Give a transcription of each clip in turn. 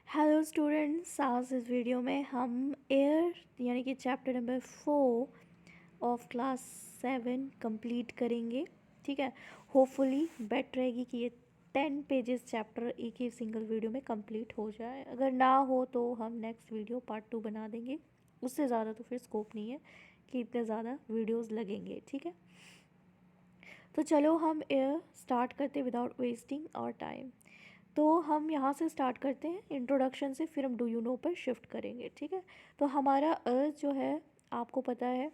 Hello students, आज इस video में हम एयर यानी कि chapter number 4 of class 7 complete करेंगे। ठीक है, होपफुली बेट रहेगी कि ये 10 पेजेस चैप्टर एक ही सिंगल वीडियो में कंप्लीट हो जाए। अगर ना हो तो हम नेक्स्ट वीडियो पार्ट 2 बना देंगे। उससे ज़्यादा तो फिर स्कोप नहीं है कि इतने ज़्यादा वीडियोस लगेंगे। ठीक है, तो चलो हम एयर स्टार्ट करते विदाउट वेस्टिंग और टाइम। तो हम यहाँ से स्टार्ट करते हैं इंट्रोडक्शन से, फिर हम डू यू नो पर शिफ्ट करेंगे। ठीक है, तो हमारा अर्थ जो है, आपको पता है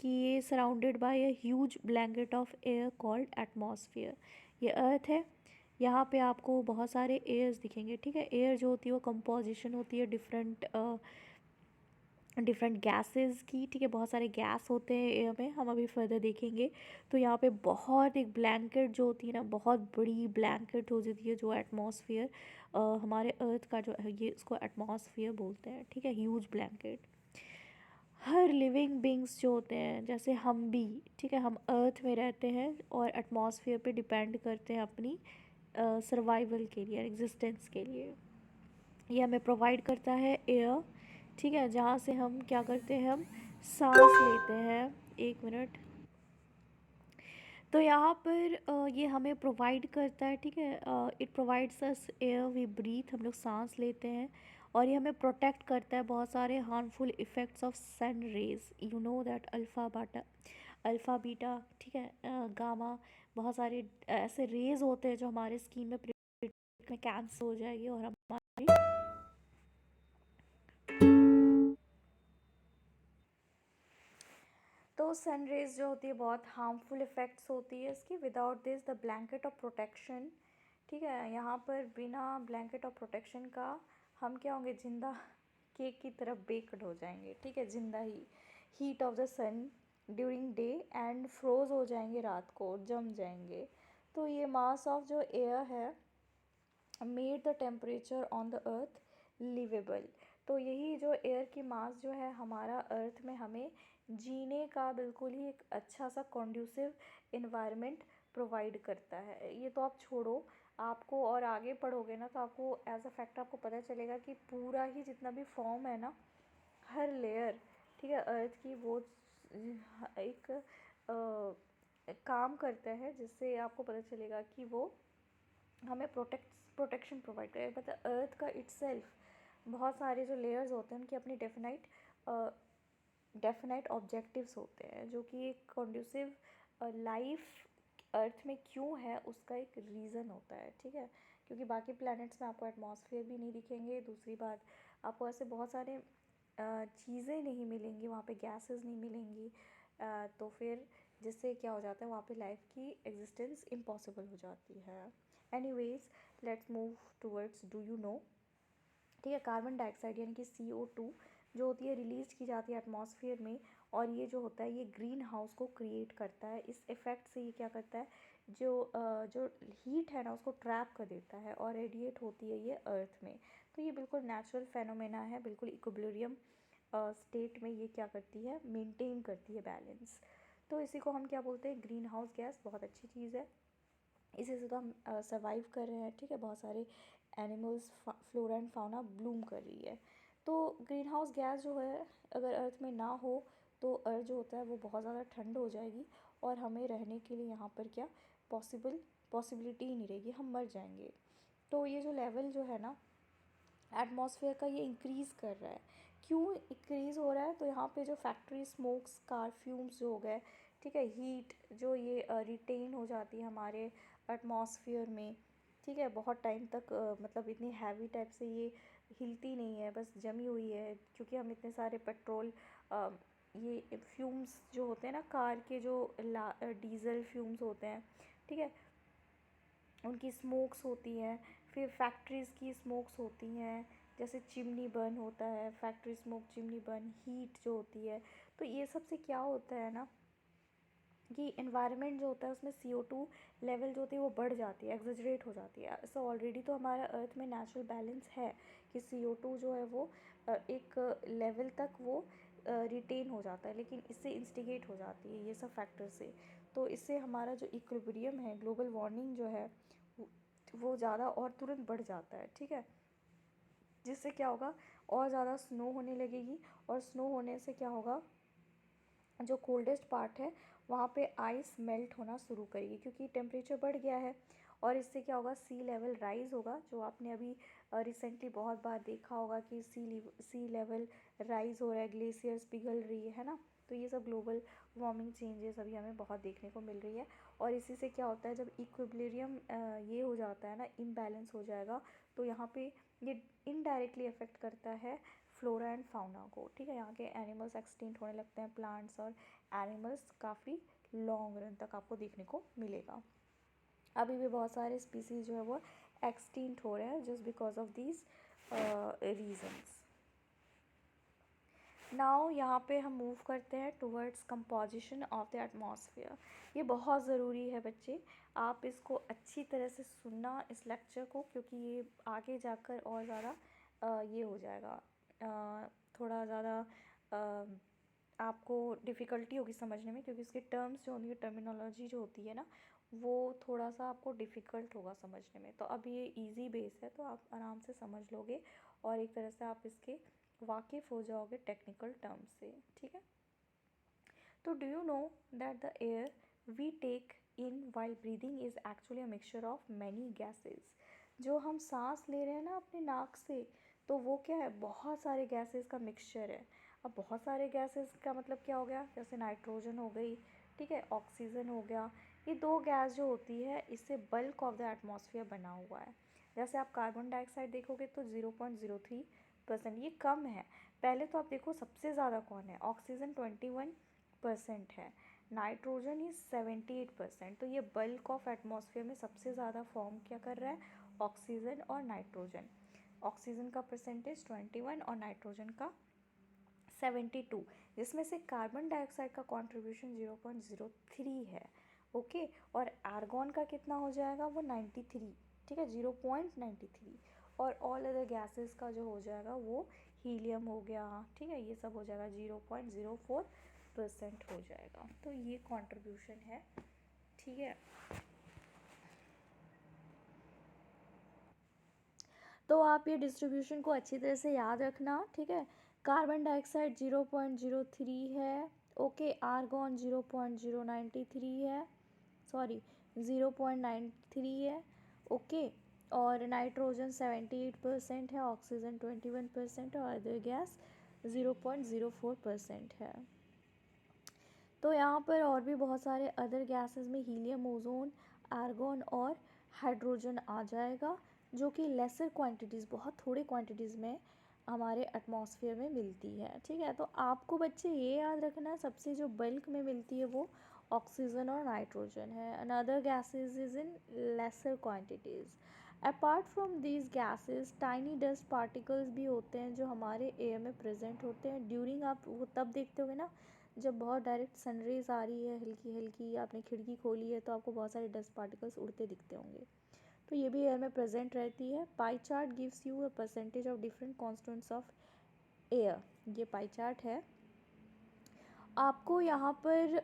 कि ये surrounded by a huge blanket of air called atmosphere. ये अर्थ है। यहाँ पे आपको बहुत सारे एयर्स दिखेंगे। ठीक है, एयर जो होती है वो कंपोजिशन होती है डिफरेंट डिफरेंट गैसेस की। ठीक है, बहुत सारे गैस होते हैं एयर में, हम अभी फर्दर देखेंगे। तो यहाँ पे बहुत एक ब्लैंकेट जो होती है ना, बहुत बड़ी ब्लैंकेट हो जाती है जो एटमॉस्फेयर, हमारे अर्थ का जो है ये इसको एटमॉस्फेयर बोलते हैं। ठीक है, ह्यूज ब्लैंकेट। हर लिविंग बींग्स जो होते हैं, जैसे हम भी, ठीक है, हम अर्थ में रहते हैं और एटमॉस्फेयर पे डिपेंड करते हैं अपनी सर्वाइवल के लिए, एग्जिस्टेंस के लिए। ये हमें प्रोवाइड करता है एयर। ठीक है, जहाँ से हम क्या करते हैं, हम सांस लेते हैं। एक मिनट। तो यहाँ पर ये हमें प्रोवाइड करता है। ठीक है, it provides us air we breathe, हम लोग सांस लेते हैं। और ये हमें प्रोटेक्ट करता है बहुत सारे harmful effects of sun rays. You know that alpha beta, ठीक है, गामा, बहुत सारे ऐसे रेज होते हैं जो हमारे स्किन में कैंसर हो जाएगी और हमारी तो सन रेज जो होती है बहुत हार्मफुल इफ़ेक्ट्स होती है इसकी। Without this the blanket of protection, ठीक है, यहाँ पर बिना ब्लैंकेट ऑफ प्रोटेक्शन का हम क्या होंगे, जिंदा केक की तरफ बेक्ड हो जाएंगे। ठीक है, जिंदा ही heat of the sun during day and froze हो जाएंगे, रात को जम जाएंगे। तो ये मास ऑफ जो एयर है made the temperature on the earth livable. तो यही जो एयर की मास जो है हमारा अर्थ में हमें जीने का बिल्कुल ही एक अच्छा सा कॉन्ड्यूसिव इन्वायरमेंट प्रोवाइड करता है। ये तो आप छोड़ो, आपको और आगे पढ़ोगे ना तो आपको एज अ फैक्ट आपको पता चलेगा कि पूरा ही जितना भी फॉर्म है ना, हर लेयर, ठीक है, अर्थ की वो एक काम करता है, जिससे आपको पता चलेगा कि वो हमें प्रोटेक्शन प्रोवाइड करे। मतलब अर्थ का इट्सेल्फ बहुत सारे जो लेयर्स होते हैं उनकी अपनी डेफिनाइट ऑब्जेक्टिव्स होते हैं, जो कि एक कॉन्ड्यूसिव लाइफ अर्थ में क्यों है उसका एक रीज़न होता है। ठीक है, क्योंकि बाकी प्लैनेट्स में आपको एटमॉस्फेयर भी नहीं दिखेंगे। दूसरी बात, आपको ऐसे बहुत सारे चीज़ें नहीं मिलेंगी, वहाँ पे गैसेस नहीं मिलेंगी। तो फिर जिससे क्या हो जाता है, वहाँ पे लाइफ की एग्जिस्टेंस इम्पॉसिबल हो जाती है। Anyways, let's move towards do you no. ठीक है, कार्बन डाइऑक्साइड यानी कि CO2 जो होती है रिलीज की जाती है एटमॉस्फेयर में, और ये जो होता है ये ग्रीन हाउस को क्रिएट करता है। इस इफ़ेक्ट से ये क्या करता है, जो हीट है ना उसको ट्रैप कर देता है और रेडिएट होती है ये अर्थ में। तो ये बिल्कुल नेचुरल फेनोमेना है, बिल्कुल इक्विलिब्रियम स्टेट में ये क्या करती है, मेंटेन करती है बैलेंस। तो इसी को हम क्या बोलते हैं, ग्रीन हाउस गैस। बहुत अच्छी चीज़ है, इसी से तो हम सर्वाइव कर रहे हैं। ठीक है, बहुत सारे animals, flora and fauna Bloom कर रही है। तो ग्रीन हाउस गैस जो है अगर अर्थ में ना हो तो अर्थ जो होता है वो बहुत ज़्यादा ठंड हो जाएगी और हमें रहने के लिए यहाँ पर क्या पॉसिबिलिटी ही नहीं रहेगी, हम मर जाएंगे। तो ये जो लेवल जो है ना एटमॉस्फेयर का, ये इंक्रीज़ कर रहा है। क्यों इंक्रीज़ हो रहा है, तो यहाँ पे जो फैक्ट्री स्मोक्स, कार फ्यूम्स जो हो गए, ठीक है, हीट जो ये रिटेन हो जाती है हमारे एटमॉस्फेयर में। ठीक है, बहुत टाइम तक मतलब इतनी हैवी टाइप से ये हिलती नहीं है, बस जमी हुई है, क्योंकि हम इतने सारे पेट्रोल ये फ्यूम्स जो होते हैं ना कार के, जो डीजल फ्यूम्स होते हैं, ठीक है, उनकी स्मोक्स होती हैं। फिर फैक्ट्रीज़ की स्मोक्स होती हैं, जैसे चिमनी बर्न होता है, factory smoke, chimney burn, heat जो होती है। तो ये सब से क्या होता है ना कि इन्वायरमेंट जो होता है उसमें CO2 लेवल जो होती है वो बढ़ जाती है, एग्जजरेट हो जाती है। सो ऑलरेडी तो हमारा अर्थ में नेचुरल बैलेंस है कि CO2 जो है वो एक लेवल तक वो रिटेन हो जाता है, लेकिन इससे इंस्टिगेट हो जाती है ये सब फैक्टर से। तो इससे हमारा जो इक्विलिब्रियम है, ग्लोबल वार्मिंग जो है वो ज़्यादा और तुरंत बढ़ जाता है। ठीक है, जिससे क्या होगा, और ज़्यादा स्नो होने लगेगी, और स्नो होने से क्या होगा, जो कोल्डेस्ट पार्ट है वहाँ पे आइस मेल्ट होना शुरू करेगी, क्योंकि टेम्परेचर बढ़ गया है। और इससे क्या होगा, सी लेवल राइज़ होगा, जो आपने अभी रिसेंटली बहुत बार देखा होगा कि सी लेवल राइज़ हो रहा है, ग्लेशियर्स पिघल रही है ना। तो ये सब ग्लोबल वार्मिंग चेंजेस अभी हमें बहुत देखने को मिल रही है। और इसी से क्या होता है, जब इक्विलिब्रियम ये हो जाता है ना, इम्बैलेंस हो जाएगा, तो यहाँ पे ये इनडायरेक्टली अफेक्ट करता है फ्लोरा एंड फाउना को, ठीक है। यहाँ के एनिमल्स एक्सटिंक्ट होने लगते हैं, प्लांट्स और एनिमल्स काफ़ी लॉन्ग रन तक आपको देखने को मिलेगा। अभी भी बहुत सारे स्पीसीज जो है वो एक्सटिंक्ट हो रहे हैं just because of these reasons. Now यहाँ पे हम मूव करते हैं towards composition of the atmosphere. ये बहुत ज़रूरी है बच्चे, आप इसको अच्छी तरह से सुनना इस लेक्चर को, क्योंकि ये आगे जाकर और ज़्यादा ये हो जाएगा, थोड़ा ज़्यादा आपको डिफ़िकल्टी होगी समझने में, क्योंकि इसके टर्म्स जो होंगे, टर्मिनोलॉजी जो होती है ना, वो थोड़ा सा आपको डिफ़िकल्ट होगा समझने में। तो अब ये इजी बेस है, तो आप आराम से समझ लोगे और एक तरह से आप इसके वाकिफ़ हो जाओगे टेक्निकल टर्म्स से, ठीक है। तो do you know that the air we take in while breathing is actually a mixture of many gases. जो हम सांस ले रहे हैं ना अपने नाक से, तो वो क्या है, बहुत सारे गैसेस का मिक्सचर है। अब बहुत सारे गैसेस का मतलब क्या हो गया, जैसे नाइट्रोजन हो गई, ठीक है, ऑक्सीजन हो गया। ये दो गैस जो होती है, इससे बल्क ऑफ द एटमॉस्फेयर बना हुआ है। जैसे आप कार्बन डाइऑक्साइड देखोगे तो 0.03%, ये कम है। पहले तो आप देखो सबसे ज़्यादा कौन है, ऑक्सीजन 21% है, नाइट्रोजन इज 78%। तो ये बल्क ऑफ एटमॉस्फेयर में सबसे ज़्यादा फॉर्म क्या कर रहा है, ऑक्सीजन और नाइट्रोजन। ऑक्सीजन का परसेंटेज 21 और नाइट्रोजन का 72, जिसमें से कार्बन डाइऑक्साइड का कॉन्ट्रीब्यूशन 0.03 है, ओके। और आर्गॉन का कितना हो जाएगा, वो 93, ठीक है, 0.93। और ऑल अदर गैसेस का जो हो जाएगा वो हीलियम हो गया, ठीक है, ये सब हो जाएगा 0.04% हो जाएगा। तो ये कॉन्ट्रीब्यूशन है, ठीक है। तो आप ये डिस्ट्रीब्यूशन को अच्छी तरह से याद रखना, ठीक है। कार्बन डाइऑक्साइड 0.03 है, ओके। आर्गॉन 0.093 है, सॉरी 0.93 है, ओके। और नाइट्रोजन 78% है, ऑक्सीजन 21% और अदर गैस 0.04% है। तो यहाँ पर और भी बहुत सारे अदर गैसेस में हीलियम, ओजोन, आर्गॉन और हाइड्रोजन आ जाएगा, जो कि लेसर क्वांटिटीज़, बहुत थोड़े क्वांटिटीज़ में हमारे एटमॉस्फेयर में मिलती है, ठीक है। तो आपको बच्चे ये याद रखना है, सबसे जो बल्क में मिलती है वो ऑक्सीजन और नाइट्रोजन है, and other gases is in laser quantities. Apart from these gases tiny dust particles भी होते हैं जो हमारे एयर में प्रेजेंट होते हैं ड्यूरिंग, आप वो तब देखते होगे ना जब बहुत डायरेक्ट सनरेज आ रही है, हल्की हल्की, आपने खिड़की खोली है तो आपको बहुत सारे डस्ट पार्टिकल्स उड़ते दिखते होंगे, तो ये भी एयर में प्रेजेंट रहती है। Pie chart gives you a percentage of different constituents of air, ये पाई चार्ट है। आपको यहाँ पर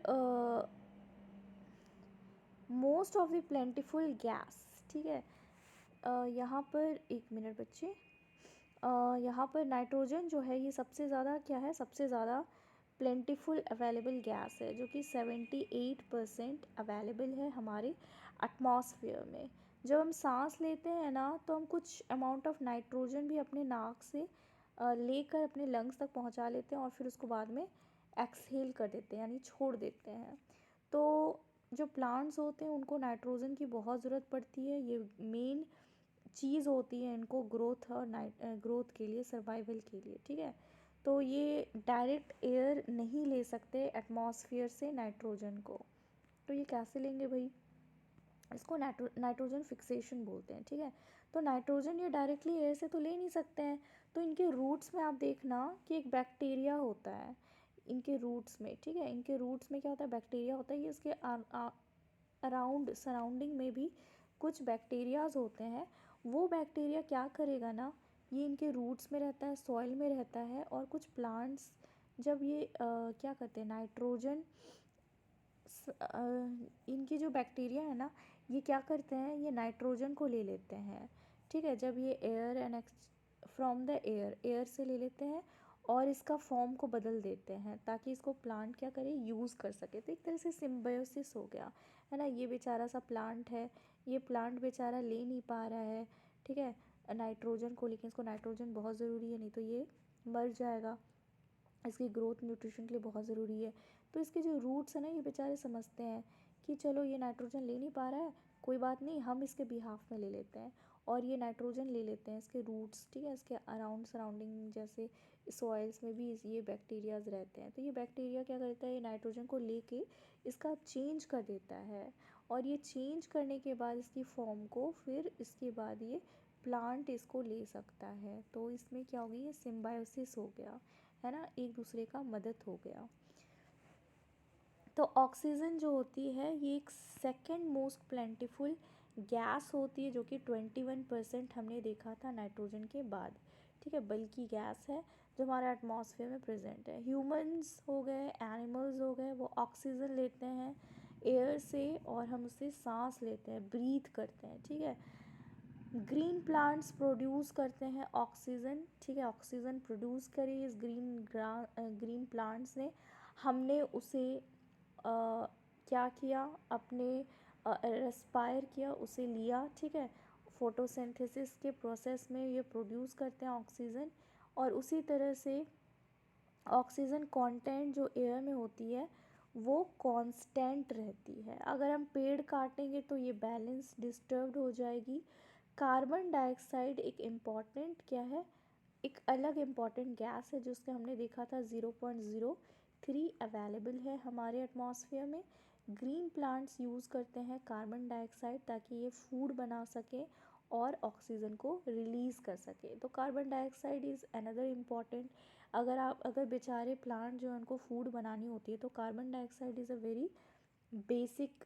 मोस्ट ऑफ द प्लेंटिफुल गैस, ठीक है, यहाँ पर एक मिनट बच्चे, यहाँ पर नाइट्रोजन जो है ये सबसे ज़्यादा क्या है, सबसे ज़्यादा प्लेंटिफुल अवेलेबल गैस है, जो कि 78% अवेलेबल है हमारे एटमॉस्फेयर में। जब हम सांस लेते हैं ना, तो हम कुछ अमाउंट ऑफ नाइट्रोजन भी अपने नाक से लेकर अपने लंग्स तक पहुंचा लेते हैं और फिर उसको बाद में एक्सहेल कर देते हैं, यानी छोड़ देते हैं। तो जो प्लांट्स होते हैं उनको नाइट्रोजन की बहुत ज़रूरत पड़ती है, ये मेन चीज़ होती है इनको ग्रोथ और ग्रोथ के लिए, सर्वाइवल के लिए, ठीक है। तो ये डायरेक्ट एयर नहीं ले सकते एटमॉस्फेयर से नाइट्रोजन को, तो ये कैसे लेंगे भाई, इसको नाइट्रोजन फिक्सेशन बोलते हैं, ठीक है। तो नाइट्रोजन ये डायरेक्टली एयर से तो ले नहीं सकते हैं, तो इनके रूट्स में आप देखना कि एक बैक्टीरिया होता है इनके रूट्स में, ठीक है। इनके रूट्स में क्या होता है, बैक्टीरिया होता है, ये इसके अराउंड सराउंडिंग में भी कुछ बैक्टीरियाज होते हैं। वो बैक्टीरिया क्या करेगा ना, ये इनके रूट्स में रहता है, सॉइल में रहता है, और कुछ प्लांट्स जब ये क्या करते हैं, नाइट्रोजन, इनकी जो बैक्टीरिया है ना, ये क्या करते हैं, ये नाइट्रोजन को ले लेते हैं, ठीक है। जब ये air and from the air से ले लेते हैं और इसका फॉर्म को बदल देते हैं ताकि इसको प्लांट क्या करे, यूज़ कर सके। तो एक तरह से सिम्बायोसिस हो गया, है ना। ये बेचारा सा प्लांट है, ये प्लांट बेचारा ले नहीं पा रहा है, ठीक है, नाइट्रोजन को, लेकिन इसको नाइट्रोजन बहुत ज़रूरी है, नहीं तो ये मर जाएगा। इसकी ग्रोथ न्यूट्रिशन के लिए बहुत ज़रूरी है। तो इसके जो रूट्स हैं ना, ये बेचारे समझते हैं कि चलो ये नाइट्रोजन ले नहीं पा रहा है, कोई बात नहीं, हम इसके बिहाफ में ले लेते हैं और ये नाइट्रोजन ले लेते हैं, इसके रूट्स, ठीक है, इसके अराउंड सराउंडिंग जैसे सॉइल्स में भी ये बैक्टीरियाज रहते हैं। तो ये बैक्टीरिया क्या करता है, ये नाइट्रोजन को लेके इसका चेंज कर देता है और ये चेंज करने के बाद इसकी फॉर्म को फिर इसके बाद ये प्लांट इसको ले सकता है। तो इसमें क्या होगी, ये सिम्बायोसिस हो गया, है ना, एक दूसरे का मदद हो गया। तो ऑक्सीजन जो होती है ये एक सेकंड मोस्ट प्लेंटिफुल गैस होती है, जो कि 21% हमने देखा था नाइट्रोजन के बाद, ठीक है, बल्कि गैस है जो हमारे एटमॉस्फेयर में प्रेजेंट है। ह्यूमंस हो गए, एनिमल्स हो गए, वो ऑक्सीजन लेते हैं एयर से और हम उससे सांस लेते हैं, ब्रीथ करते हैं, ठीक है। ग्रीन प्लांट्स प्रोड्यूस करते हैं ऑक्सीजन, ठीक है, ऑक्सीजन प्रोड्यूस करी इस ग्रीन प्लांट्स ने, हमने उसे क्या किया, अपने रेस्पायर किया, उसे लिया, ठीक है, फोटोसिंथेसिस के प्रोसेस में ये प्रोड्यूस करते हैं ऑक्सीजन। और उसी तरह से ऑक्सीजन कंटेंट जो एयर में होती है वो कांस्टेंट रहती है। अगर हम पेड़ काटेंगे तो ये बैलेंस डिस्टर्ब्ड हो जाएगी। कार्बन डाइऑक्साइड एक इम्पॉर्टेंट क्या है, एक अलग इम्पॉर्टेंट गैस है जिसका हमने देखा था 0.03 अवेलेबल है हमारे एटमॉस्फेयर में। ग्रीन प्लांट्स यूज़ करते हैं कार्बन डाइऑक्साइड ताकि ये फूड बना सके और ऑक्सीजन को रिलीज़ कर सके। तो carbon dioxide is another important. अगर बेचारे प्लांट जो है उनको फूड बनानी होती है तो carbon dioxide is a very basic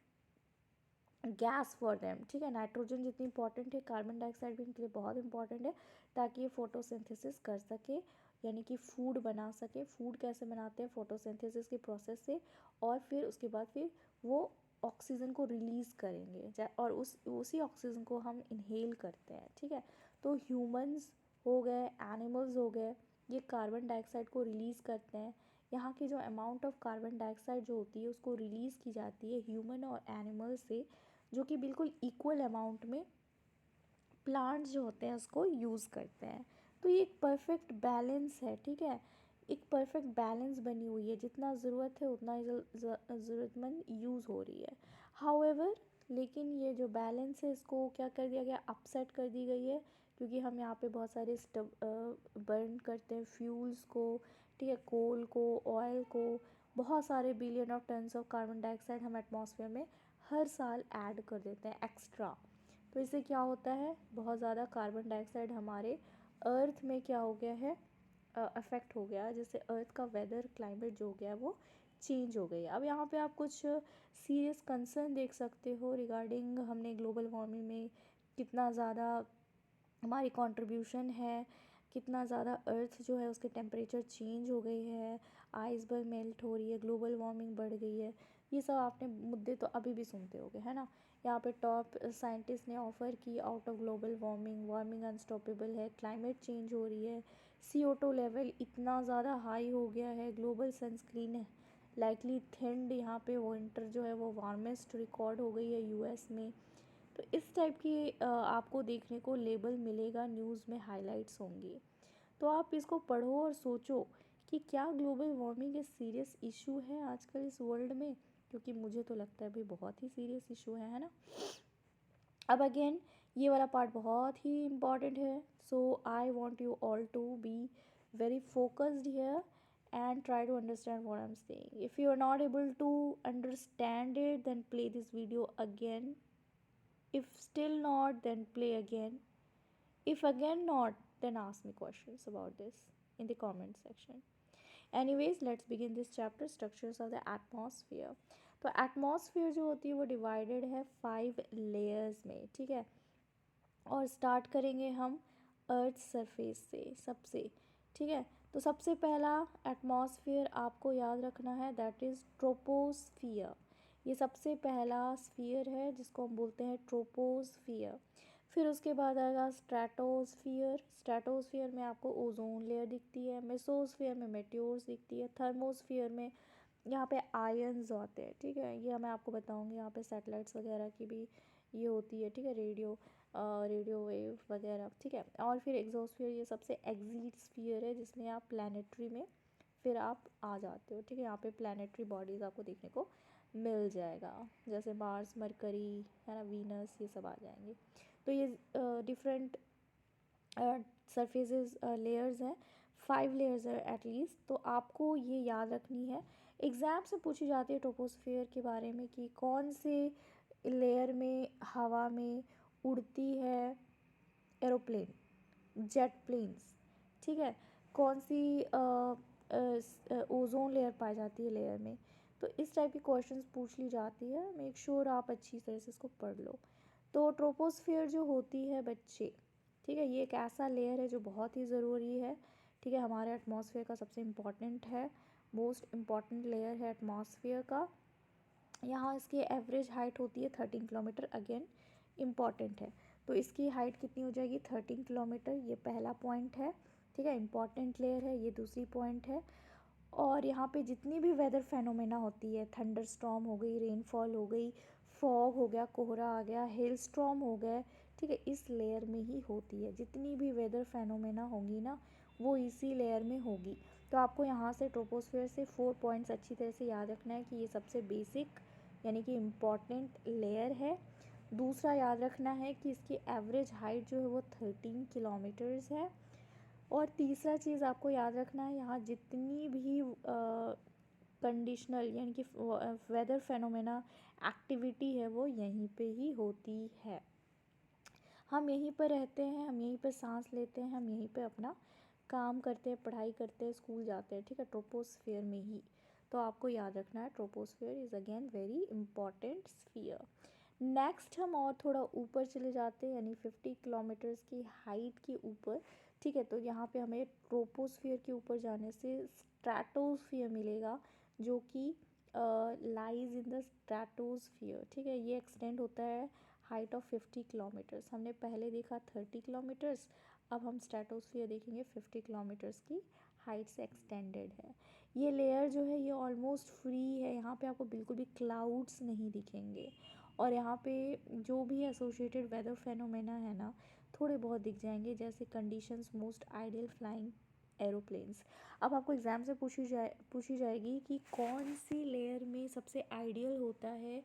gas for them, ठीक है। नाइट्रोजन जितनी इंपॉर्टेंट है, कार्बन डाइऑक्साइड भी इनके लिए बहुत इंपॉर्टेंट है ताकि ये फोटोसिंथेसिस कर सके, यानी कि फूड बना सके। फूड कैसे बनाते हैं, फोटोसिंथेसिस के प्रोसेस से, और फिर उसके बाद फिर वो ऑक्सीजन को रिलीज़ करेंगे और उसी ऑक्सीजन को हम इनहेल करते हैं, ठीक है। तो ह्यूमंस हो गए, एनिमल्स हो गए, ये कार्बन डाइऑक्साइड को रिलीज़ करते हैं। यहाँ की जो अमाउंट ऑफ कार्बन डाइऑक्साइड जो होती है उसको रिलीज़ की जाती है ह्यूमन और एनिमल से, जो कि बिल्कुल इक्वल अमाउंट में प्लांट्स जो होते हैं उसको यूज़ करते हैं। तो ये एक परफेक्ट बैलेंस है, ठीक है, एक परफेक्ट बैलेंस बनी हुई है, जितना ज़रूरत है उतना ही ज़रूरतमंद यूज़ हो रही है। हाउएवर, लेकिन ये जो बैलेंस है इसको क्या कर दिया गया, अपसेट कर दी गई है, क्योंकि हम यहाँ पे बहुत सारे बर्न करते हैं फ्यूल्स को, ठीक है, कोल को, ऑयल को, बहुत सारे billion of tons of carbon dioxide हम एटमॉस्फेयर में हर साल ऐड कर देते हैं एक्स्ट्रा। तो इससे क्या होता है, बहुत ज़्यादा कार्बन डाइऑक्साइड हमारे अर्थ में क्या हो गया है, अफेक्ट हो गया, जिससे अर्थ का वेदर क्लाइमेट जो हो गया है वो चेंज हो गई है। अब यहाँ पे आप कुछ सीरियस कंसर्न देख सकते हो रिगार्डिंग हमने ग्लोबल वार्मिंग में कितना ज़्यादा हमारी कंट्रीब्यूशन है, कितना ज़्यादा अर्थ जो है उसके टेम्परेचर चेंज हो गई है, आइसबर्ग मेल्ट हो रही है, ग्लोबल वार्मिंग बढ़ गई है। ये सब आपने मुद्दे तो अभी भी सुनते होगे, है ना। यहाँ पे टॉप साइंटिस्ट ने ऑफ़र की, out of global warming unstoppable है, क्लाइमेट चेंज हो रही है, CO2 लेवल इतना ज़्यादा हाई हो गया है, ग्लोबल सनस्क्रीन है लाइकली थिंड, यहाँ पे विंटर जो है वो वार्मेस्ट रिकॉर्ड हो गई है US में। तो इस टाइप की आपको देखने को लेबल मिलेगा, न्यूज़ में हाइलाइट्स होंगी। तो आप इसको पढ़ो और सोचो कि क्या ग्लोबल वार्मिंग एक सीरियस इशू है आजकल इस वर्ल्ड में, क्योंकि मुझे तो लगता है भाई बहुत ही सीरियस इशू है ना। अब अगेन ये वाला पार्ट बहुत ही इम्पॉर्टेंट है, so I want you all to be very focused here and try to understand what I'm saying. If you are not able to understand it, then play this video again. If still not, then play again. If again not, then ask me questions about this in the comment section. Anyways, let's begin this chapter, structures of the atmosphere. तो atmosphere जो होती है वो divided है 5 layers में, ठीक है। और स्टार्ट करेंगे हम अर्थ सरफेस से सबसे, ठीक है। तो सबसे पहला एटमॉस्फेयर आपको याद रखना है, दैट इज़ ट्रोपोस्फियर। ये सबसे पहला स्फीयर है जिसको हम बोलते हैं ट्रोपोस्फियर। फिर उसके बाद आएगा स्ट्रेटोस्फियर। स्ट्रेटोस्फियर में आपको ओजोन लेयर दिखती है। मेसोस्फियर में मेट्योर्स दिखती है। थर्मोस्फियर में यहाँ पे आयंस होते हैं, ठीक है, ये मैं आपको बताऊँगी। यहाँ पे सैटेलाइट्स वगैरह की भी ये होती है, ठीक है, रेडियो वेव वगैरह, ठीक है। और फिर एग्जोस्फियर, ये सबसे एक्सिट स्फीयर है जिसमें आप प्लानिटरी में फिर आप आ जाते हो, ठीक है। यहाँ पे प्लानिटरी बॉडीज़ आपको देखने को मिल जाएगा, जैसे मार्स, मरकरी, है ना, वीनस, ये सब आ जाएंगे। तो ये डिफरेंट सरफेसेस लेयर्स हैं, 5 लेयर्स है एटलीस्ट। तो आपको ये याद रखनी है, एग्ज़ाम से पूछी जाती है ट्रोपोस्फियर के बारे में कि कौन से लेयर में हवा में उड़ती है एरोप्लेन, जेट प्लेन्स, ठीक है, कौन सी ओजोन लेयर पाई जाती है लेयर में। तो इस टाइप की क्वेश्चंस पूछ ली जाती है, मेक श्योर आप अच्छी तरह से इसको पढ़ लो। तो ट्रोपोस्फियर जो होती है बच्चे, ठीक है, ये एक ऐसा लेयर है जो बहुत ही ज़रूरी है, ठीक है, हमारे एटमॉस्फेयर का सबसे इम्पॉर्टेंट है, मोस्ट इम्पॉर्टेंट लेयर है एटमॉस्फेयर का। यहाँ इसकी एवरेज हाइट होती है 13 किलोमीटर, अगेन इम्पॉर्टेंट है। तो इसकी हाइट कितनी हो जाएगी, 13 किलोमीटर, ये पहला पॉइंट है, ठीक है, इम्पॉर्टेंट लेयर है, ये दूसरी पॉइंट है। और यहाँ पे जितनी भी वेदर फेनोमेना होती है, थंडर स्टॉर्म हो गई, रेनफॉल हो गई, फॉग हो गया, कोहरा आ गया, हेल स्टॉर्म हो गए, ठीक है, इस लेयर में ही होती है। जितनी भी वेदर फेनोमेना होंगी ना, वो इसी लेयर में होगी। तो आपको यहाँ से ट्रोपोस्फेयर से 4 पॉइंट्स अच्छी तरह से याद रखना है कि ये सबसे बेसिक यानी कि इम्पॉर्टेंट लेयर है। दूसरा याद रखना है कि इसकी एवरेज हाइट जो है वो 13 किलोमीटर्स है। और तीसरा चीज़ आपको याद रखना है, यहाँ जितनी भी कंडीशनल यानी कि वेदर फेनोमेना एक्टिविटी है वो यहीं पे ही होती है। हम यहीं पर रहते हैं, हम यहीं पर सांस लेते हैं, हम यहीं पे अपना काम करते हैं, पढ़ाई करते हैं, स्कूल जाते हैं, ठीक है, ट्रोपोस्फियर में ही। तो आपको याद रखना है troposphere is again very important sphere. Next हम और थोड़ा ऊपर चले जाते हैं, यानी 50 किलोमीटर्स की हाइट के ऊपर, ठीक है। तो यहाँ पे हमें ट्रोपोस्फियर के ऊपर जाने से स्ट्रैटोस्फियर मिलेगा, जो कि लाइज इन द स्ट्रैटोस्फियर, ठीक है। ये एक्सटेंड होता है हाइट ऑफ 50 किलोमीटर्स। हमने पहले देखा 30 किलोमीटर्स, अब हम स्ट्रैटोस्फियर देखेंगे 50 किलोमीटर्स की हाइट से एक्सटेंडेड है। ये लेयर जो है ये ऑलमोस्ट फ्री है, यहाँ पे आपको बिल्कुल भी क्लाउड्स नहीं दिखेंगे। और यहाँ पे जो भी एसोसिएटेड वेदर फेनोमेना है ना, थोड़े बहुत दिख जाएंगे, जैसे conditions most ideal flying aeroplanes. अब आपको एग्ज़ाम से पूछी जाएगी कि कौन सी लेयर में सबसे आइडियल होता है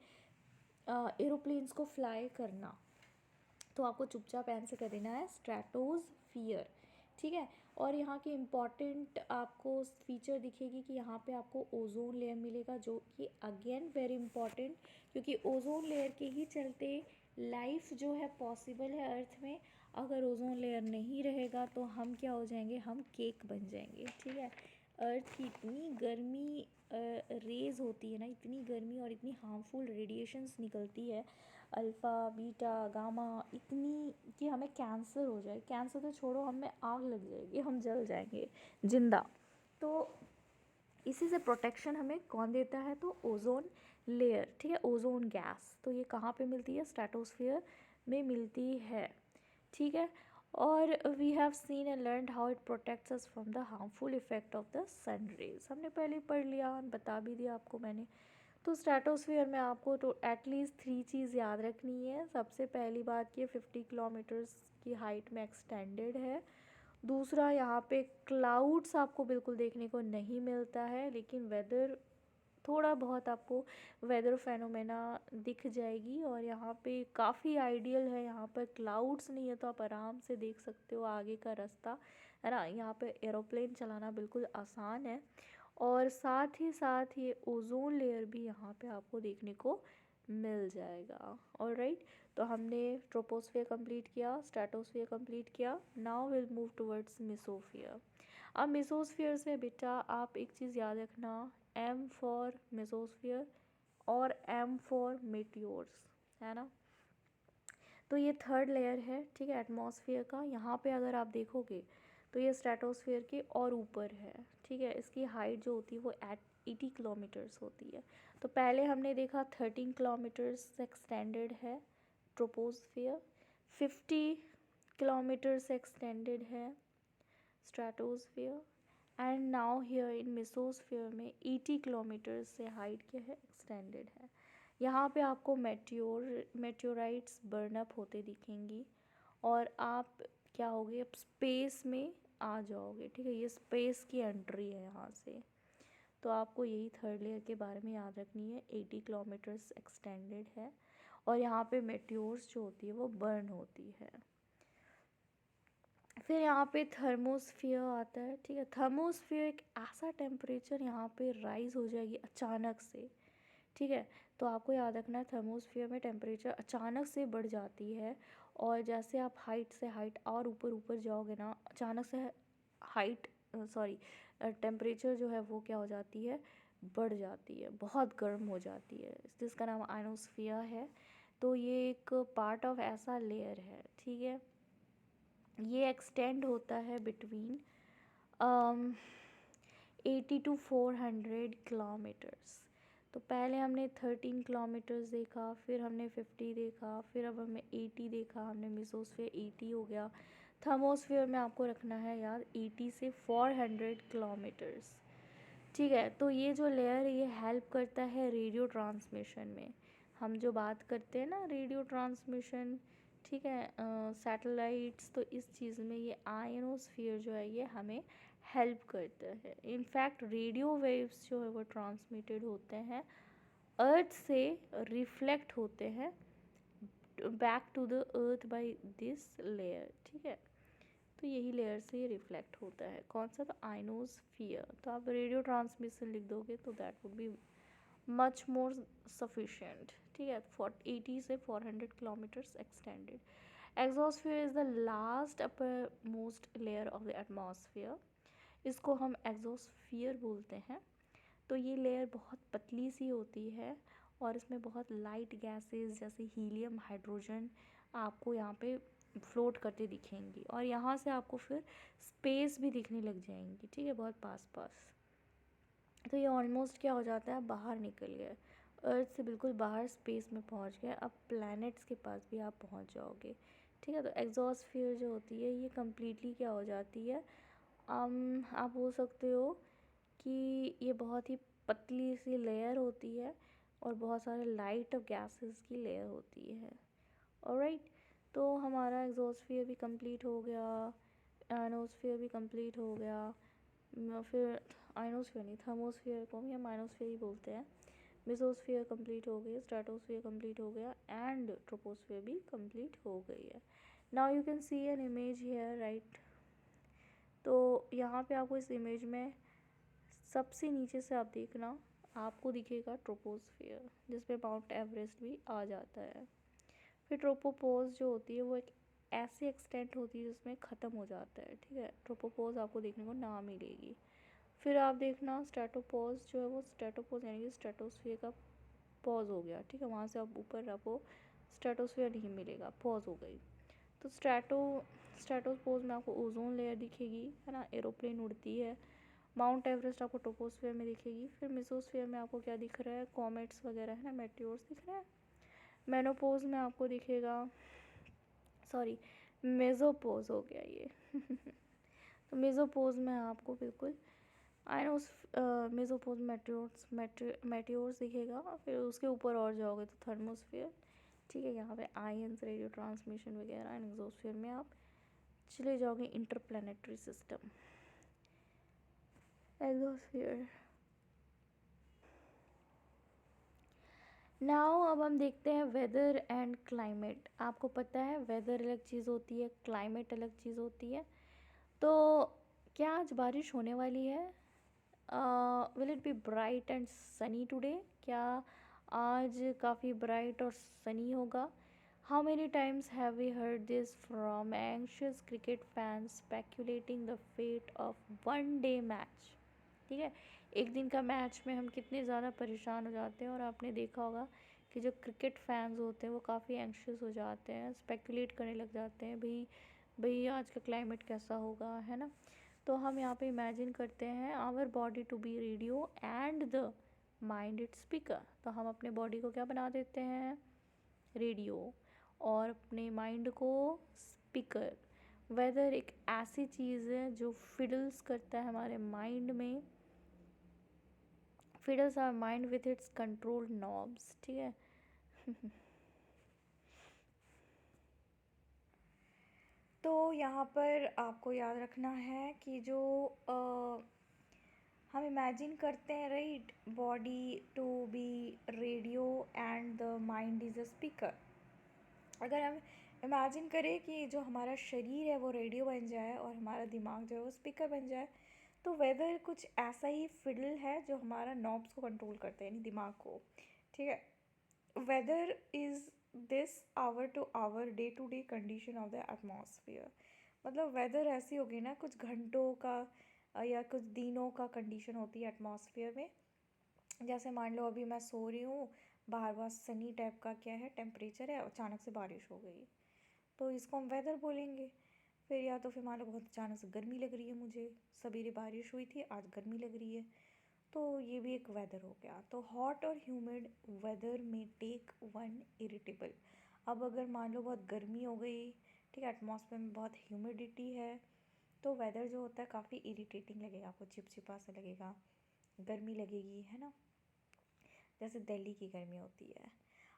एरोप्लेन्स को फ्लाई करना। तो आपको चुपचाप आंसर कर देना है स्ट्रैटोस्फियर, ठीक है। और यहाँ की इम्पॉर्टेंट आपको फीचर दिखेगी कि यहाँ पे आपको ओजोन लेयर मिलेगा, जो कि अगेन वेरी इंपॉर्टेंट, क्योंकि ओजोन लेयर के ही चलते लाइफ जो है पॉसिबल है अर्थ में। अगर ओजोन लेयर नहीं रहेगा तो हम क्या हो जाएंगे, हम केक बन जाएंगे, ठीक है। अर्थ की इतनी गर्मी रेज होती है ना, इतनी गर्मी और इतनी हार्मफुल रेडिएशंस निकलती है, अल्फ़ा, बीटा, गामा, इतनी कि हमें कैंसर हो जाए। कैंसर तो छोड़ो, हमें आग लग जाएगी, हम जल जाएंगे जिंदा। तो इसी से प्रोटेक्शन हमें कौन देता है, तो ओजोन लेयर, ठीक है, ओजोन गैस। तो ये कहाँ पे मिलती है, स्ट्रैटोस्फियर में मिलती है, ठीक है। और we have seen and learned how it protects us from the harmful effect of the sun rays. हमने पहले पढ़ लिया, बता भी दिया आपको मैंने। तो स्ट्रैटोस्फियर में आपको तो एटलीस्ट 3 चीज़ याद रखनी है। सबसे पहली बात ये 50 किलोमीटर्स की हाइट में एक्सटेंडेड है। दूसरा, यहाँ पे क्लाउड्स आपको बिल्कुल देखने को नहीं मिलता है, लेकिन वेदर थोड़ा बहुत आपको वेदर फेनोमेना दिख जाएगी। और यहाँ पे काफ़ी आइडियल है, यहाँ पर क्लाउड्स नहीं है तो आप आराम से देख सकते हो आगे का रास्ता, है ना। यहाँ पे एरोप्लेन चलाना बिल्कुल आसान है। और साथ ही साथ ये ओजोन लेयर भी यहाँ पे आपको देखने को मिल जाएगा। ऑलराइट, तो हमने ट्रोपोस्फियर कंप्लीट किया, स्ट्रैटोस्फियर कंप्लीट किया, now will move towards mesosphere. अब मेसोस्फियर से बेटा आप एक चीज़ याद रखना, एम फॉर मेसोस्फियर और एम फॉर मेटियोर्स, है ना। तो ये थर्ड लेयर है, ठीक है, एटमॉस्फेयर का। यहाँ पे अगर आप देखोगे तो ये स्ट्रेटोस्फेयर के और ऊपर है, ठीक है। इसकी हाइट जो होती है वो 80 किलोमीटर्स होती है। तो पहले हमने देखा 13 किलोमीटर्स एक्सटेंडेड है ट्रोपोस्फियर, 50 किलोमीटर्स एक्सटेंडेड है stratosphere. And now here in mesosphere में 80 किलोमीटर्स से हाइट क्या है एक्सटेंडेड है। यहाँ पे आपको मेट्योराइट्स बर्न अप होते दिखेंगी और आप क्या होगे, अब स्पेस में आ जाओगे। ठीक है, ये स्पेस की एंट्री है यहाँ से। तो आपको यही थर्ड लेयर के बारे में याद रखनी है। 80 किलोमीटर्स एक्सटेंडेड है और यहाँ पे मेट्योर्स जो होती है वो बर्न होती है। फिर यहाँ पे थर्मोस्फियर आता है। ठीक है, थर्मोस्फियर एक ऐसा टेम्परेचर यहाँ पे राइज हो जाएगी अचानक से। ठीक है, तो आपको याद रखना है थर्मोस्फियर में टेम्परेचर अचानक से बढ़ जाती है और जैसे आप हाइट से हाइट और ऊपर ऊपर जाओगे ना, अचानक से हाइट टेम्परेचर जो है वो क्या हो जाती है, बढ़ जाती है, बहुत गर्म हो जाती है, जिसका नाम आयनोस्फियर है। तो ये एक पार्ट ऑफ ऐसा लेयर है। ठीक है, ये एक्सटेंड होता है बिटवीन 80 to 400 किलोमीटर्स। तो पहले हमने 13 किलोमीटर्स देखा, फिर हमने 50 देखा, फिर अब हमें 80 देखा, हमने मेसोस्फियर 80 हो गया। थर्मोस्फियर में आपको रखना है याद 80 से 400 किलोमीटर्स। ठीक है, तो ये जो लेयर है ये हेल्प करता है रेडियो ट्रांसमिशन में। हम जो बात करते हैं ना रेडियो ट्रांसमिशन, ठीक है, सैटेलाइट्स, तो इस चीज़ में ये आयनोस्फीयर जो है ये हमें हेल्प करता है। इनफैक्ट रेडियो वेव्स जो है वो ट्रांसमिटेड होते हैं अर्थ से, रिफ्लेक्ट होते हैं back to the earth by this layer. ठीक है, तो यही लेयर से ये रिफ्लेक्ट होता है। कौन सा, तो आयनोस्फीयर। तो आप रेडियो ट्रांसमिशन लिख दोगे तो that would be much more sufficient. ठीक है, 80 से 400 kilometres extended. Exosphere is the last upper most layer of the atmosphere. इसको हम एक्सोस्फीयर बोलते हैं। तो ये लेयर बहुत पतली सी होती है और इसमें बहुत लाइट गैसेस जैसे हीलियम, हाइड्रोजन आपको यहाँ पे फ्लोट करते दिखेंगी और यहाँ से आपको फिर स्पेस भी दिखने लग जाएंगी। ठीक है, बहुत पास पास। तो ये ऑलमोस्ट क्या हो जाता है, बाहर निकल गए, अर्थ से बिल्कुल बाहर स्पेस में पहुँच गए। अब प्लैनेट्स के पास भी आप पहुँच जाओगे। ठीक है, तो एक्सोस्फीयर जो होती है ये कम्प्लीटली क्या हो जाती है, आप बोल सकते हो कि ये बहुत ही पतली सी लेयर होती है और बहुत सारे लाइट और गैसेस की लेयर होती है। ऑलराइट, तो हमारा एक्सोस्फीयर भी कंप्लीट हो गया, आयनोस्फीयर भी कंप्लीट हो गया। फिर आयनोस्फीयर नहीं, थर्मोस्फीयर को भी हम आयनोस्फीयर ही बोलते हैं। मेसोस्फीयर कंप्लीट हो गई, स्ट्रेटोस्फीयर कंप्लीट हो गया एंड ट्रोपोस्फीयर भी कंप्लीट हो गई है। Now you can see an image here, right. तो यहाँ पे आपको इस इमेज में सबसे नीचे से आप देखना, आपको दिखेगा ट्रोपोस्फियर जिसपे माउंट एवरेस्ट भी आ जाता है। फिर ट्रोपोपोज जो होती है वो एक ऐसी एक्सटेंट होती है जिसमें ख़त्म हो जाता है। ठीक है, ट्रोपोपोज आपको देखने को ना मिलेगी। फिर आप देखना स्ट्रेटोपोज जो है वो स्ट्रेटोपोज यानी कि स्ट्रेटोस्फियर का पॉज हो गया। ठीक है, वहाँ से आप ऊपर रखो, स्ट्रेटोस्फियर नहीं मिलेगा, पॉज हो गई। तो स्ट्रेटोपोज में आपको ओजोन लेयर दिखेगी, है ना, एरोप्लेन उड़ती है। माउंट एवरेस्ट आपको ट्रोपोस्फियर में दिखेगी। फिर मेसोस्फियर में आपको क्या दिख रहा है, कॉमेट्स वगैरह, है ना, मेटियोर्स दिख रहे हैं। मेनोपोज में आपको दिखेगा, सॉरी मेजोपोज हो गया ये तो मेजोपोज में आपको बिल्कुल आयनोस मेजोपोज मेटियोर्स दिखेगा। फिर उसके ऊपर और जाओगे तो थर्मोस्फियर। ठीक है, यहाँ पे आयंस, रेडियो ट्रांसमिशन वगैरह। एंड एक्सोस्फियर में आप चले जाओगे इंटरप्लानेटरी सिस्टम, एक्सोस्फियर। नाउ अब हम देखते हैं वेदर एंड क्लाइमेट। आपको पता है वेदर अलग चीज़ होती है, क्लाइमेट अलग चीज़ होती है। तो क्या आज बारिश होने वाली है? Will it be bright and sunny today? क्या आज काफ़ी ब्राइट और सनी होगा? How many times have we heard this from anxious cricket fans speculating the fate of one day match. ठीक है, एक दिन का मैच में हम कितने ज़्यादा परेशान हो जाते हैं और आपने देखा होगा कि जो क्रिकेट फैंस होते हैं वो काफ़ी एंशियस हो जाते हैं, स्पेकुलेट करने लग जाते हैं, भाई भाई आज का क्लाइमेट कैसा होगा, है ना। तो हम यहाँ पे इमेजिन करते हैं our body to be radio and the mind it speaker. तो हम अपने बॉडी को क्या बना देते हैं, रेडियो, और अपने माइंड को स्पीकर। वेदर एक ऐसी चीज़ है जो फिडल्स करता है हमारे माइंड में, fiddles our mind with its control knobs, ठीक है। तो यहाँ पर आपको याद रखना है कि जो हम इमेजिन करते हैं, right, body to be radio and the mind is a speaker. अगर हम इमेजिन करें कि जो हमारा शरीर है वो रेडियो बन जाए और हमारा दिमाग जो है वो स्पीकर बन जाए, तो वेदर कुछ ऐसा ही फिडल है जो हमारा नॉब्स को कंट्रोल करते हैं, यानी दिमाग को, ठीक है। Weather is this hour to hour day to day condition of the atmosphere. मतलब वेदर ऐसी होगी ना, कुछ घंटों का या कुछ दिनों का कंडीशन होती है एटमॉस्फेयर में। जैसे मान लो अभी मैं सो रही हूँ, बाहर बहुत सनी टाइप का क्या है टेम्परेचर है, अचानक से बारिश हो गई, तो इसको हम वेदर बोलेंगे। फिर या तो फिर मान लो बहुत अचानक से गर्मी लग रही है, मुझे सवेरे बारिश हुई थी, आज गर्मी लग रही है, तो ये भी एक वेदर हो गया। तो हॉट और ह्यूमिड वेदर में टेक वन इरिटेबल। अब अगर मान लो बहुत गर्मी हो गई, ठीक है, एटमॉस्फेयर में बहुत ह्यूमिडिटी है, तो वेदर जो होता है काफ़ी इरिटेटिंग लगेगा आपको, चिपचिपा सा लगेगा, गर्मी लगेगी, है ना, जैसे दिल्ली की गर्मी होती है।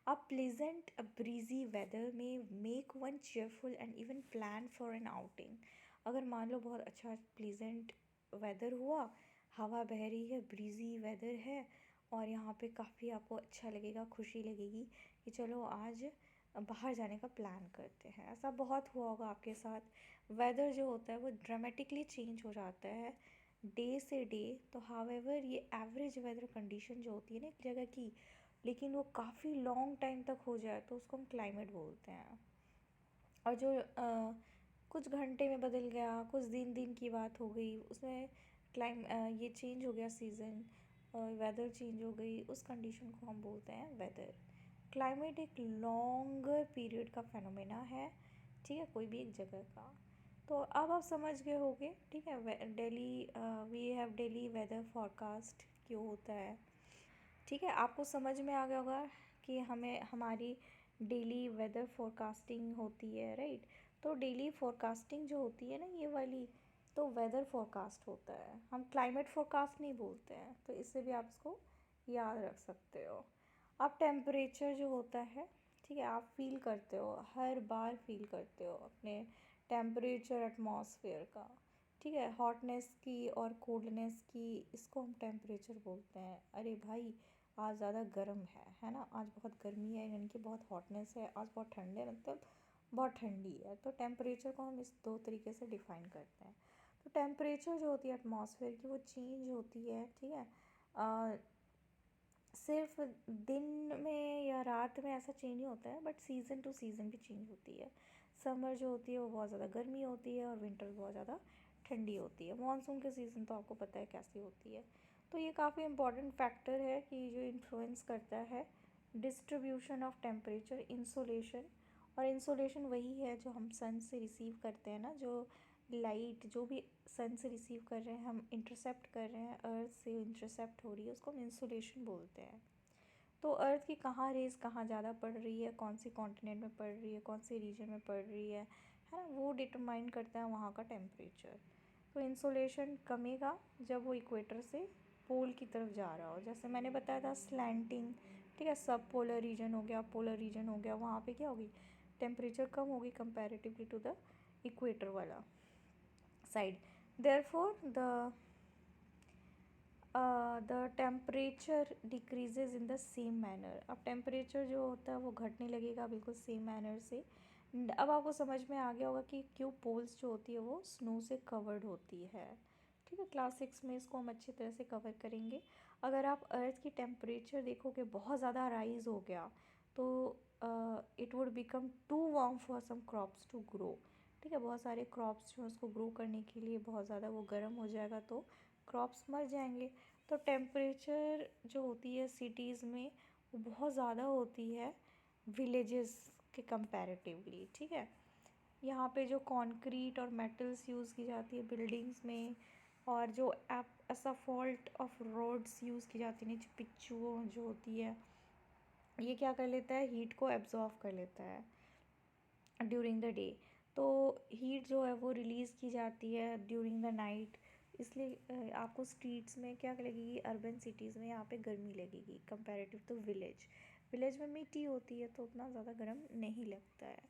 अ प्लीजेंट ब्रीजी वेदर में make one cheerful and even plan for an outing. अगर मान लो बहुत अच्छा प्लीजेंट वेदर हुआ, हवा बह रही है, ब्रीजी वेदर है, और यहाँ पे काफ़ी आपको अच्छा लगेगा, खुशी लगेगी कि चलो आज बाहर जाने का प्लान करते हैं। ऐसा बहुत हुआ होगा आपके साथ। वेदर जो होता है वो ड्रामेटिकली चेंज हो जाता है डे से डे। तो हावेवर ये एवरेज वेदर कंडीशन जो होती है ना एक जगह की, लेकिन वो काफ़ी लॉन्ग टाइम तक हो जाए तो उसको हम क्लाइमेट बोलते हैं। और जो कुछ घंटे में बदल गया, कुछ दिन की बात हो गई, उसमें ये चेंज हो गया सीज़न, वेदर चेंज हो गई, उस कंडीशन को हम बोलते हैं वेदर। क्लाइमेट एक लॉन्गर पीरियड का फेनोमेना है, ठीक है, कोई भी एक जगह का। तो अब आप समझ गए होंगे, ठीक है, daily we have daily weather forecast क्यों होता है, ठीक है, आपको समझ में आ गया होगा कि हमें हमारी डेली वेदर फोरकास्टिंग होती है, राइट। तो डेली फोरकास्टिंग जो होती है ना ये वाली, तो वेदर फोरकास्ट होता है, हम क्लाइमेट फोरकास्ट नहीं बोलते हैं। तो इससे भी आप इसको याद रख सकते हो। अब टेम्परेचर जो होता है, ठीक है, आप फील करते हो, हर बार फील करते हो अपने टेम्परेचर एटमॉस्फेयर का, ठीक है, हॉटनेस की और कोल्डनेस की, इसको हम टेम्परेचर बोलते हैं। अरे भाई आज ज़्यादा गर्म है ना, आज बहुत गर्मी है, यानी कि बहुत हॉटनेस है, आज बहुत ठंड है, मतलब बहुत ठंडी है। तो टेम्परेचर को हम इस दो तरीके से डिफ़ाइन करते हैं। तो टेम्परेचर जो होती है एटमॉस्फेयर की वो चेंज होती है, ठीक है, सिर्फ दिन में या रात में ऐसा चेंज नहीं होता है, बट सीज़न टू सीज़न भी चेंज होती है। समर जो होती है वो बहुत ज़्यादा गर्मी होती है और विंटर बहुत ज़्यादा ठंडी होती है। मानसून के सीज़न तो आपको पता है कैसी होती है। तो ये काफ़ी इम्पॉर्टेंट फैक्टर है कि जो इन्फ्लुएंस करता है डिस्ट्रीब्यूशन ऑफ टेम्परेचर, इंसोलेशन। और इंसोलेशन वही है जो हम सन से रिसीव करते हैं ना, जो लाइट जो भी सन से रिसीव कर रहे हैं, हम इंटरसेप्ट कर रहे हैं, अर्थ से इंटरसेप्ट हो रही है, उसको हम इंसुलेशन बोलते हैं। तो अर्थ की कहाँ रेज़ कहाँ ज़्यादा पड़ रही है, कौन सी कॉन्टिनेंट में पड़ रही है, कौन से रीजन में पड़ रही है ना, वो डिटरमाइन करता है वहाँ का टेम्परेचर। तो इंसुलेशन कमेगा जब वो इक्वेटर से पोल की तरफ जा रहा हो, जैसे मैंने बताया था स्लैंटिंग, ठीक है, सब पोलर रीजन हो गया, पोलर रीजन हो गया, वहाँ पे क्या होगी, टेम्परेचर कम होगी कंपैरेटिवली टू द इक्वेटर वाला side. Therefore, the temperature decreases in the same manner. अब टेम्परेचर जो होता है वो घटने लगेगा बिल्कुल सेम मैनर से। अब आपको समझ में आ गया होगा कि क्यों पोल्स जो होती है वो स्नो से कवर्ड होती है, ठीक है। क्लास 6 में इसको हम अच्छी तरह से कवर करेंगे। अगर आप अर्थ की टेम्परेचर देखोगे बहुत ज़्यादा राइज हो गया, तो it would become too warm for some crops to grow, ठीक है, बहुत सारे क्रॉप्स जो हैं उसको ग्रो करने के लिए बहुत ज़्यादा वो गर्म हो जाएगा तो क्रॉप्स मर जाएंगे। तो टेम्परेचर जो होती है सिटीज़ में वो बहुत ज़्यादा होती है विलेजेस के कंपैरेटिवली, ठीक है। यहाँ पे जो कंक्रीट और मेटल्स यूज़ की जाती है बिल्डिंग्स में, और जो एसाफॉल्ट ऑफ रोड्स यूज़ की जाती है, नीचे पिच्चू जो होती है, ये क्या कर लेता है, हीट को एब्जॉर्व कर लेता है। During the day. तो हीट जो है वो रिलीज़ की जाती है ड्यूरिंग द नाइट। इसलिए आपको स्ट्रीट्स में क्या लगेगी, अर्बन सिटीज़ में यहाँ पे गर्मी लगेगी कंपैरेटिव टू विलेज। विलेज में मिट्टी होती है तो उतना ज़्यादा गर्म नहीं लगता है।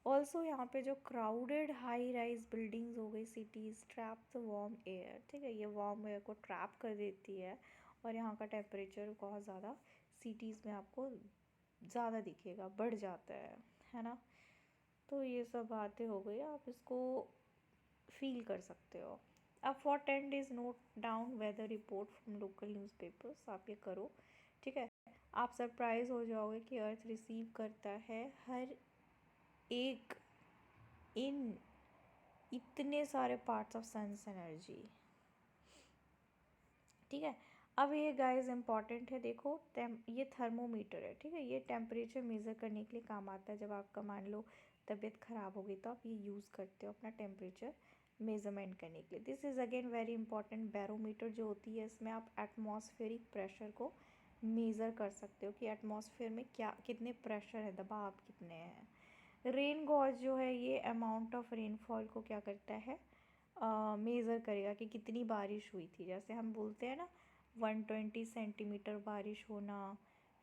ऑल्सो यहाँ पे जो क्राउडेड हाई राइज बिल्डिंग्स हो गई, cities trap the warm air, ठीक है, ये वार्म एयर को ट्रैप कर देती है और यहाँ का टेम्परेचर बहुत ज़्यादा सिटीज़ में आपको ज़्यादा दिखेगा, बढ़ जाता है ना। तो ये सब बातें हो गई, आप इसको फील कर सकते हो। अब for 10 days note down weather report from local newspapers, आप ये करो, ठीक है। आप सरप्राइज हो जाओगे कि अर्थ रिसीव करता है हर एक इन इतने सारे पार्ट्स ऑफ सन्स एनर्जी, ठीक है। अब ये गाइस इंपॉर्टेंट है, देखो ये थर्मोमीटर है, ठीक है, ये टेम्परेचर मेज़र करने के लिए काम आता है। जब आपका मान लो तबीयत ख़राब हो गई तो आप ये यूज़ करते हो अपना टेम्परेचर मेज़रमेंट करने के लिए। This is again very important. Barometer जो होती है इसमें आप एटमॉस्फेरिक प्रेशर को मेज़र कर सकते हो कि एटमॉस्फेयर में क्या कितने प्रेशर है, दबाव कितने हैं। रेन गॉज जो है ये अमाउंट ऑफ रेनफॉल को क्या करता है, मेज़र करेगा कि कितनी बारिश हुई थी। जैसे हम बोलते हैं ना 120 सेंटीमीटर बारिश होना,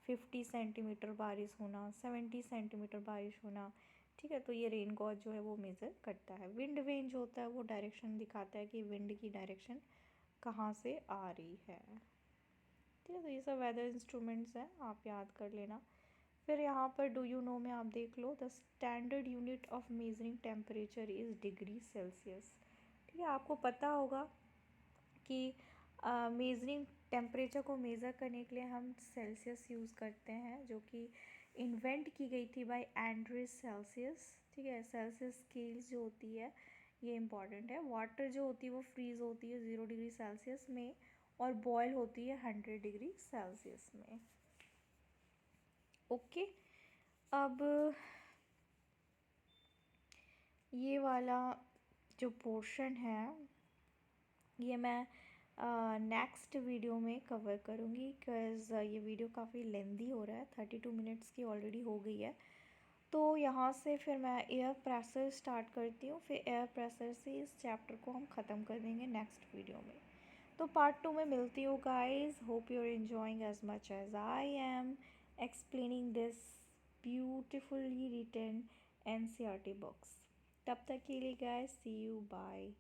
50 सेंटीमीटर बारिश होना, 70 सेंटीमीटर बारिश होना, ठीक है। तो ये रेन गॉज जो है वो मेज़र करता है। विंड वेन जो होता है वो डायरेक्शन दिखाता है कि विंड की डायरेक्शन कहाँ से आ रही है, ठीक है। तो ये सब वेदर इंस्ट्रूमेंट्स हैं, आप याद कर लेना। फिर यहाँ पर डू यू नो में आप देख लो, the standard unit of measuring temperature is degree Celsius, ठीक है। आपको पता होगा कि मेजरिंग टेम्परेचर को मेज़र करने के लिए हम सेल्सियस यूज़ करते हैं, जो कि इन्वेंट की गई थी बाय एंड्रिस सेल्सियस, ठीक है। सेल्सियस स्केल्स जो होती है ये इंपॉर्टेंट है। वाटर जो होती है वो फ्रीज़ होती है 0 डिग्री सेल्सियस में और बॉयल होती है 100 डिग्री सेल्सियस में, ओके। अब ये वाला जो पोर्शन है ये मैं नेक्स्ट वीडियो में कवर करूँगी, बिकॉज़ ये वीडियो काफ़ी लेंदी हो रहा है, 32 मिनट्स की ऑलरेडी हो गई है। तो यहाँ से फिर मैं एयर प्रेशर स्टार्ट करती हूँ, फिर एयर प्रेशर से इस चैप्टर को हम ख़त्म कर देंगे नेक्स्ट वीडियो में। तो पार्ट 2 में मिलती हूँ guys. Hope you are enjoying as much as I am explaining this beautifully written NCERT books. तब तक के लिए गाइस, सी यू, बाय।